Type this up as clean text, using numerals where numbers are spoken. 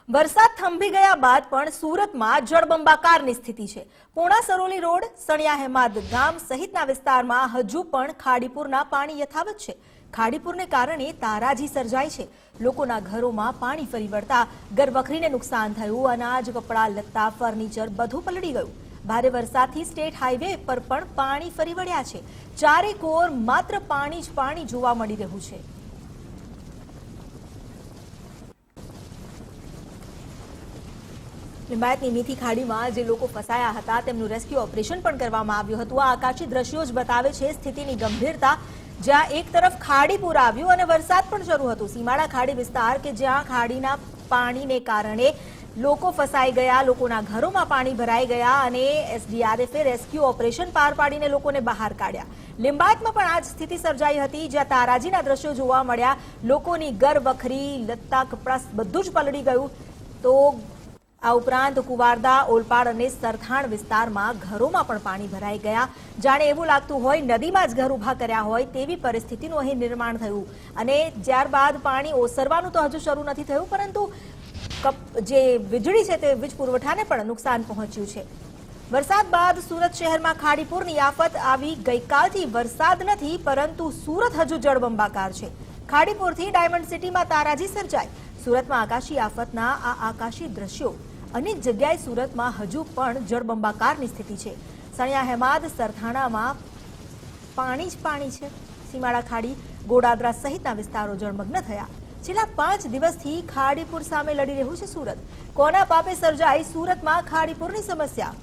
વરસાદ થંભી ગયા બાદ પણ સુરતમાં જળબંબાકારની સ્થિતિ છે। પૂર્ણા સરોલી રોડ, સણિયા હેમાદ ગામ સહિતના વિસ્તારમાં હજુ પણ ખાડીપુરના પાણી યથાવત છે। ખાડીપુરને કારણે તારાજી સર્જાઈ છે। લોકોના ઘરોમાં પાણી ફરી વળતા ઘરવખરીને નુકસાન થયું। અનાજ, કપડાં, લત્તા, ફર્નિચર બધું પલળી ગયું। ભારે વરસાદથી સ્ટેટ હાઈવે પર પણ પાણી ફરી વળ્યા છે। ચારે કોર માત્ર પાણી જ પાણી જોવા મળી રહ્યું છે। લિંબાયતની મીઠી ખાડીમાં જે લોકો ફસાયા હતા તેમનું રેસ્ક્યુ ઓપરેશન પણ કરવામાં આવ્યું હતું। આ આકાશી દ્રશ્યો જ બતાવે છે સ્થિતિની ગંભીરતા, જ્યાં એક તરફ ખાડીપુર આવ્યું અને વરસાદ પણ શરૂ હતો। સીમાડા ખાડી વિસ્તાર કે જ્યાં ખાડીના પાણીને કારણે લોકો ફસાઈ ગયા, લોકોના ઘરોમાં પાણી ભરાઈ ગયા અને એસડીઆરએફે રેસ્ક્યુ ઓપરેશન પાર પાડીને લોકોને બહાર કાઢ્યા। લિંબાયતમાં પણ આ જ સ્થિતિ સર્જાઈ હતી, જ્યાં તારાજીના દ્રશ્યો જોવા મળ્યા। લોકોની ઘરવખરી, લત્તા, કપડાં બધું જ પલળી ગયું। તો આ ઉપરાંત કુવારદા, ઓલપાડ અને સરથાણ વિસ્તારમાં ઘરોમાં પણ પાણી ભરાઈ ગયા। જાણે એવું લાગતું હોય નદીમાં જ ઘર ઊભા કર્યા હોય તેવી પરિસ્થિતિનું અહીં નિર્માણ થયું। અને ત્યારબાદ પાણી ઓસરવાનું તો હજુ શરૂ નથી થયું, પરંતુ જે વીજળી છે તે વીજ પુરવઠાને પણ નુકસાન પહોંચ્યું છે। વરસાદ બાદ સુરત શહેરમાં ખાડીપુરની આફત આવી। ગઈકાલથી વરસાદ નથી, પરંતુ સુરત હજુ જળબંબાકાર છે। ખાડીપુરથી ડાયમંડ સિટીમાં તારાજી સર્જાઈ। સુરતમાં આકાશી આફતના આ આકાશી દ્રશ્યો અનેક જગ્યાએ સુરતમાં હજુ પણ જળબંબાકારની સ્થિતિ છે। સણિયા હેમાદ, સરથાણામાં પાણી જ પાણી છે। સીમાડા ખાડી, ગોડાદરા સહિતના વિસ્તારો જળમગ્ન થયા। છેલ્લા 5 દિવસથી ખાડીપુર સામે લડી રહ્યું છે સુરત। કોના પાપે સર્જાઈ સુરતમાં ખાડીપુરની સમસ્યા?